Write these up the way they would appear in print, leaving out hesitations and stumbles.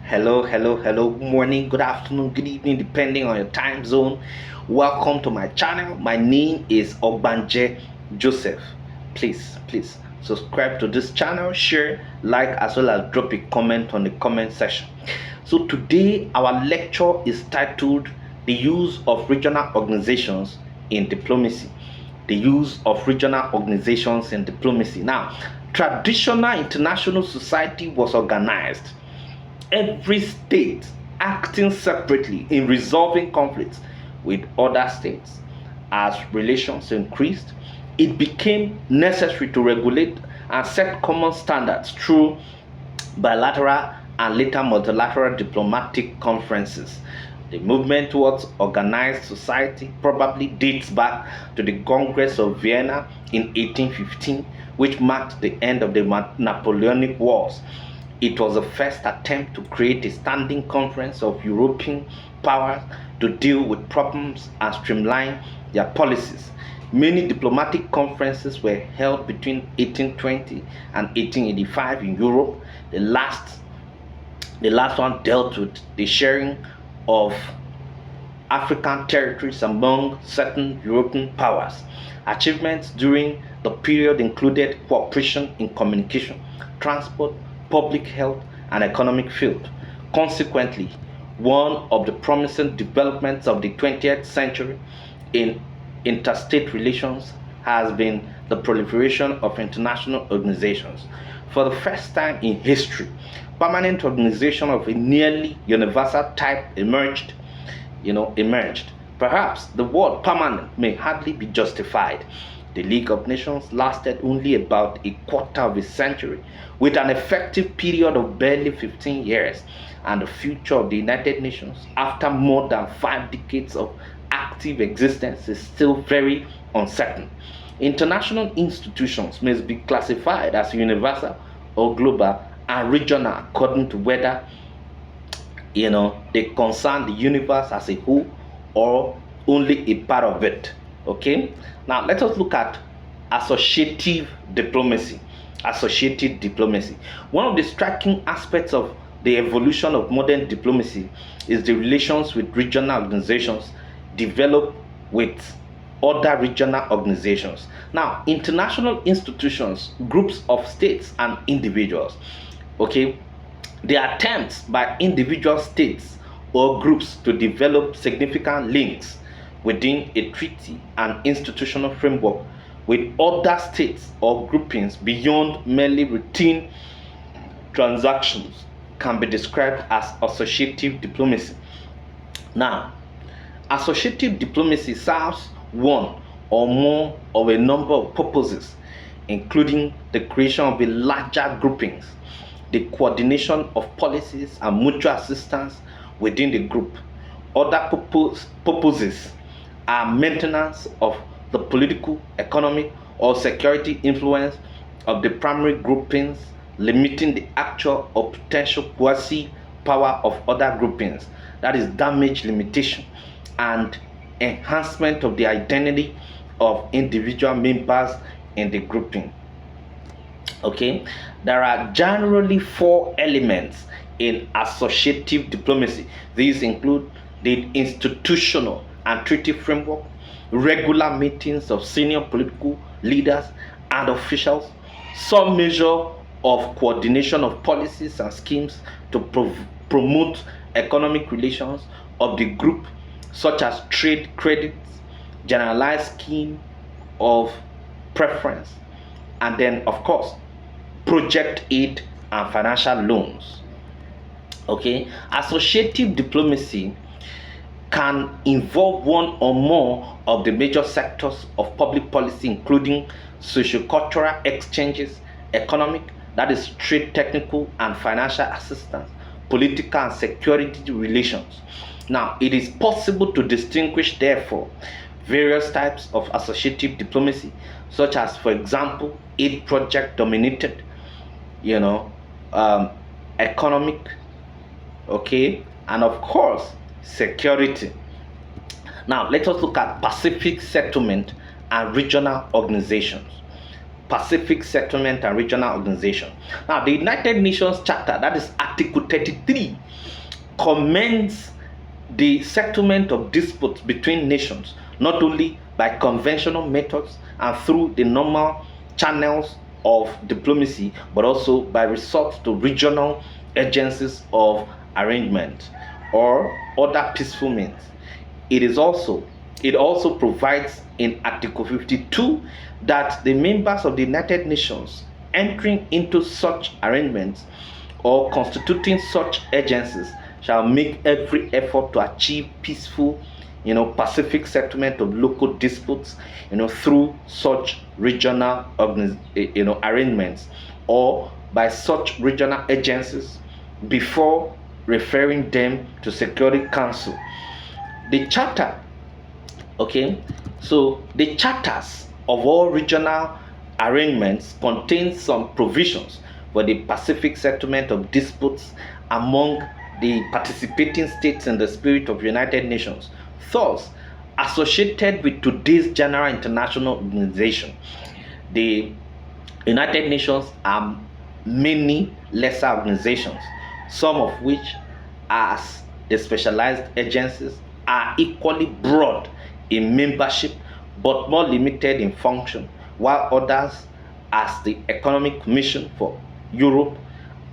Hello. Good morning, good afternoon, good evening, depending on your time zone. Welcome to my channel. My name is Ogbanje Joseph. Please subscribe to this channel, share, like, as well as drop a comment on the comment section. So today our lecture is titled "The Use of Regional Organizations in Diplomacy." The use of regional organizations in diplomacy. Now, traditional international society was organized, every state acting separately in resolving conflicts with other states. As relations increased, it became necessary to regulate and set common standards through bilateral and later multilateral diplomatic conferences. The movement towards organized society probably dates back to the Congress of Vienna in 1815, which marked the end of the Napoleonic Wars. It was the first attempt to create a standing conference of European powers to deal with problems and streamline their policies. Many diplomatic conferences were held between 1820 and 1885 in Europe. The last one dealt with the sharing of African territories among certain European powers. Achievements during the period included cooperation in communication, transport, public health, and economic field. Consequently, one of the promising developments of the 20th century in interstate relations has been the proliferation of international organizations. For the first time in history, permanent organization of a nearly universal type emerged. Perhaps the word permanent may hardly be justified. The League of Nations lasted only about a quarter of a century, with an effective period of barely 15 years, and the future of the United Nations, after more than 5 decades of active existence, is still very uncertain. International institutions must be classified as universal or global and regional according to whether they concern the universe as a whole or only a part of it. Okay, now let us look at associative diplomacy. Associative diplomacy, one of the striking aspects of the evolution of modern diplomacy is the relations with regional organizations developed with other regional organizations. Now, international institutions, groups of states and individuals, okay, the attempts by individual states or groups to develop significant links within a treaty and institutional framework with other states or groupings beyond merely routine transactions can be described as associative diplomacy. Now, associative diplomacy serves one or more of a number of purposes, including the creation of a larger groupings, the coordination of policies and mutual assistance within the group. Other purposes are maintenance of the political, economic, or security influence of the primary groupings, limiting the actual or potential quasi power of other groupings, that is, damage limitation, and enhancement of the identity of individual members in the grouping. Okay, there are generally four elements in associative diplomacy. These include the institutional and treaty framework, regular meetings of senior political leaders and officials, some measure of coordination of policies and schemes to promote economic relations of the group, such as trade credits, generalized scheme of preference, and then, of course, project aid and financial loans. Okay, associative diplomacy can involve one or more of the major sectors of public policy, including socio-cultural exchanges, economic, that is trade, technical and financial assistance, political and security relations. Now, it is possible to distinguish, therefore, various types of associative diplomacy, such as, for example, aid project dominated, economic, okay, and of course, security. Now, let us look at Pacific settlement and regional organizations. Pacific Settlement and Regional Organization. Now, the United Nations Charter, that is Article 33, commends the settlement of disputes between nations, not only by conventional methods and through the normal channels of diplomacy, but also by resort to regional agencies of arrangement or other peaceful means. It also provides in Article 52 that the members of the United Nations entering into such arrangements or constituting such agencies shall make every effort to achieve peaceful, pacific settlement of local disputes, through such regional arrangements or by such regional agencies before referring them to Security Council. The charter, so the charters of all regional arrangements contain some provisions for the pacific settlement of disputes among the participating states in the spirit of United Nations, thus associated with today's general international organization. The United Nations are many lesser organizations, some of which, as the specialized agencies, are equally broad in membership but more limited in function, while others, as the Economic Commission for Europe,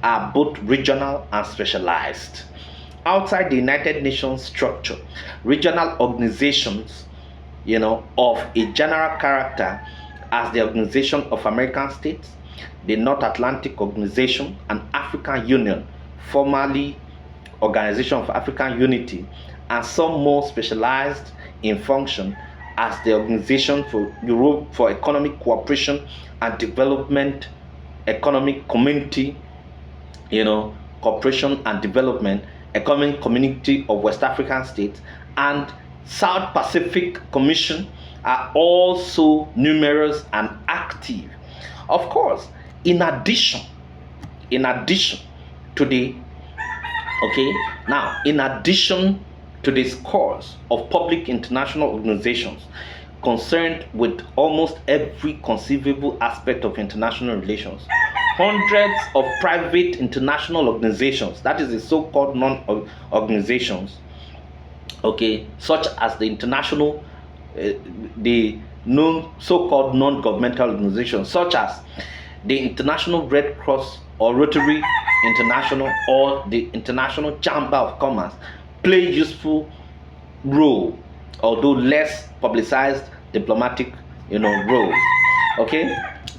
are both regional and specialized. Outside the United Nations structure, regional organizations, of a general character, as the Organization of American States, the North Atlantic Organization, and African Union, formerly Organization of African Unity, and some more specialized in function as the Organization for Europe for Economic Cooperation and Development, Economic Community, Cooperation and Development, Economic Community of West African States, and South Pacific Commission are also numerous and active. Of course, in addition to the in addition to the scores of public international organizations concerned with almost every conceivable aspect of international relations, hundreds of private international organizations, that is the so-called non-organizations, such as the international, the so-called non-governmental organizations, such as the International Red Cross or Rotary International or the International Chamber of Commerce, play useful role, although less publicized diplomatic, roles.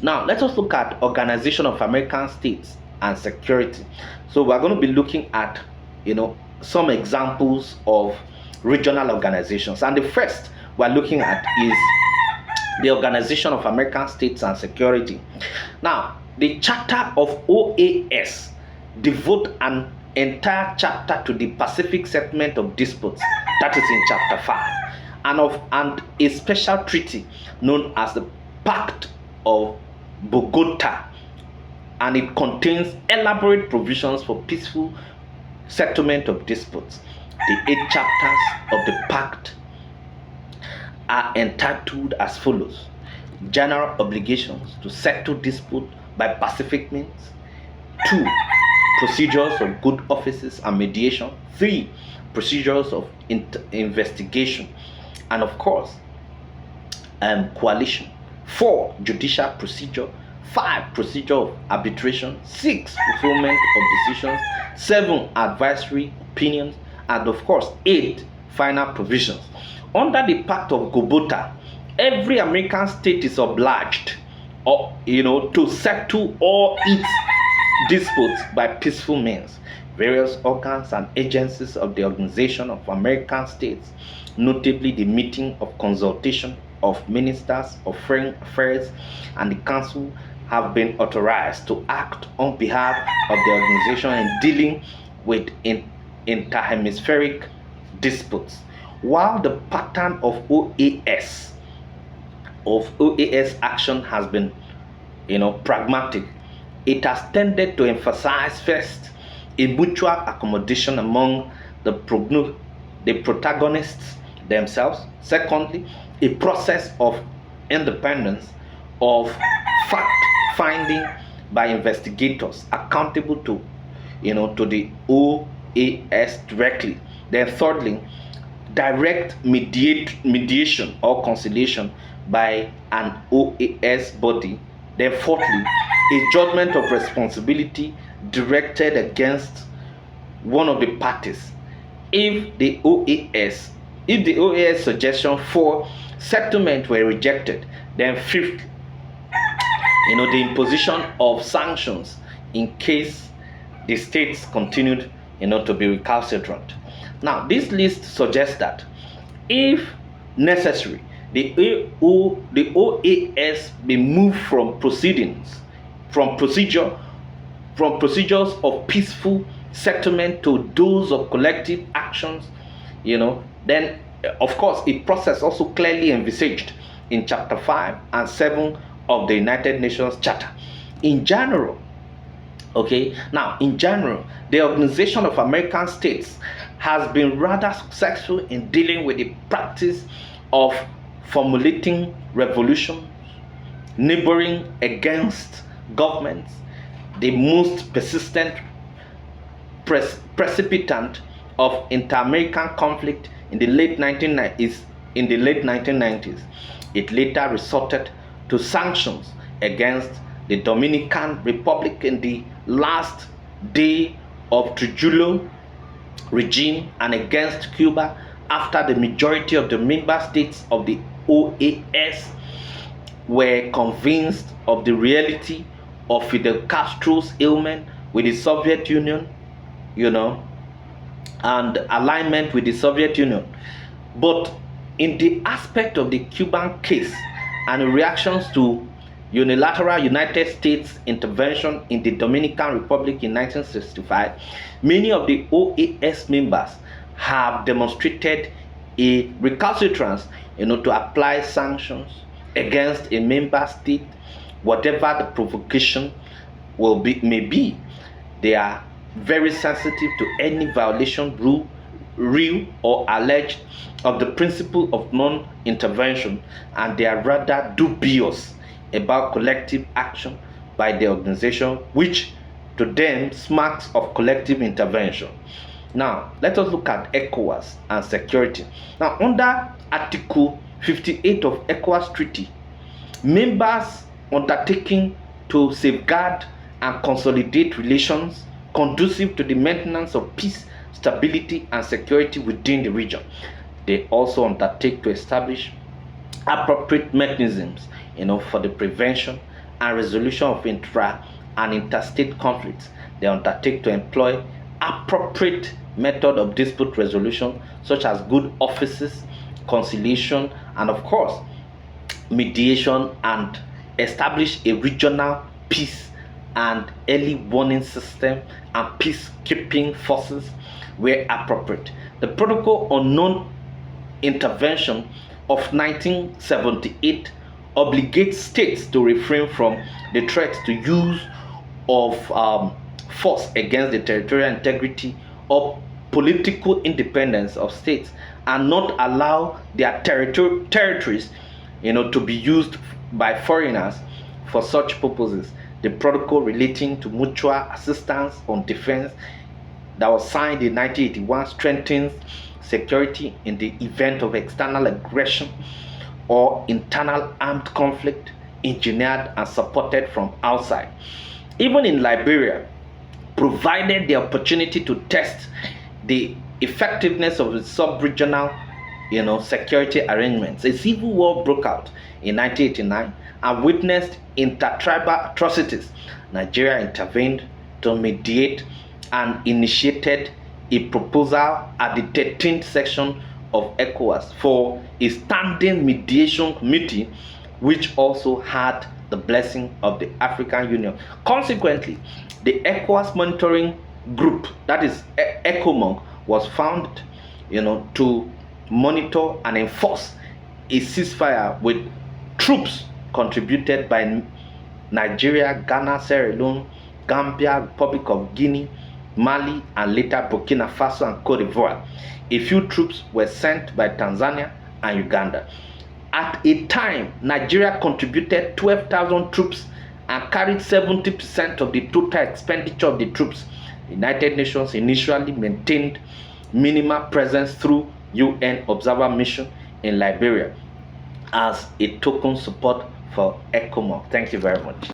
Now let us look at Organization of American States and Security. So we're going to be looking at, some examples of regional organizations, and the first we're looking at is the Organization of American States and Security. Now, the Charter of OAS devote an entire chapter to the Pacific settlement of disputes, that is in chapter 5, and a special treaty known as the Pact of Bogota, and it contains elaborate provisions for peaceful settlement of disputes. The 8 chapters of the pact are entitled as follows: general obligations to settle dispute by pacific means; 2, procedures of good offices and mediation; 3, procedures of investigation; and of course, coalition; 4, judicial procedure; 5, procedure of arbitration; 6, fulfillment of decisions; 7, advisory opinions; and of course 8, final provisions. Under the Pact of Bogota, every American state is obliged to settle all its disputes by peaceful means. Various organs and agencies of the Organization of American States, notably the meeting of consultation of ministers of foreign affairs and the council, have been authorized to act on behalf of the organization in dealing with interhemispheric disputes. While the pattern of OAS action has been pragmatic, it has tended to emphasize first a mutual accommodation among the protagonists themselves; secondly, a process of independence of fact finding by investigators accountable to, to the OAS directly. Then thirdly, direct mediation or conciliation by an OAS body. Then fourthly, a judgment of responsibility directed against one of the parties if the OAS suggestion for settlement were rejected. Then fifth, the imposition of sanctions in case the states continued, to be recalcitrant. Now, this list suggests that if necessary, the OAS be moved from procedures of peaceful settlement to those of collective actions. Then of course a process also clearly envisaged in chapter 5 and 7 of the United Nations Charter. In general, the Organization of American States has been rather successful in dealing with the practice of formulating resolutions, neighboring against governments. The most persistent precipitant of inter-American conflict in the late 1990s. It later resorted to sanctions against the Dominican Republic in the last day of Trujillo regime and against Cuba after the majority of the member states of the OAS were convinced of the reality of Fidel Castro's ailment with the Soviet Union, and alignment with the Soviet Union. But in the aspect of the Cuban case and reactions to unilateral United States intervention in the Dominican Republic in 1965, many of the OAS members have demonstrated a recalcitrance, to apply sanctions against a member state, whatever the provocation may be. They are very sensitive to any violation, real or alleged, of the principle of non-intervention, and they are rather dubious about collective action by the organization, which to them smacks of collective intervention. Now, let us look at ECOWAS and security. Now, under Article 58 of ECOWAS Treaty, members undertaking to safeguard and consolidate relations conducive to the maintenance of peace, stability, and security within the region. They also undertake to establish appropriate mechanisms, for the prevention and resolution of intra and interstate conflicts. They undertake to employ appropriate method of dispute resolution, such as good offices, conciliation, and of course mediation, and establish a regional peace and early warning system and peacekeeping forces where appropriate. The Protocol on Non-Intervention of 1978 obligates states to refrain from the threat to use of force against the territorial integrity or political independence of states, and not allow their territories, to be used by foreigners for such purposes. The protocol relating to mutual assistance on defense that was signed in 1981 strengthens security in the event of external aggression or internal armed conflict engineered and supported from outside. Even in Liberia, provided the opportunity to test the effectiveness of the sub-regional security arrangements, a civil war broke out in 1989 and witnessed intertribal atrocities. Nigeria intervened to mediate and initiated a proposal at the 13th section of ECOWAS for a standing mediation committee, which also had the blessing of the African Union. Consequently, the ECOWAS monitoring group, that is ECOMOG, was founded, to monitor and enforce a ceasefire with troops contributed by Nigeria, Ghana, Sierra Leone, Gambia, Republic of Guinea, Mali, and later Burkina Faso and Cote d'Ivoire. A few troops were sent by Tanzania and Uganda. At a time, Nigeria contributed 12,000 troops and carried 70% of the total expenditure of the troops. The United Nations initially maintained minimal presence through UN observer mission in Liberia as a token support for ECOMOG. Thank you very much.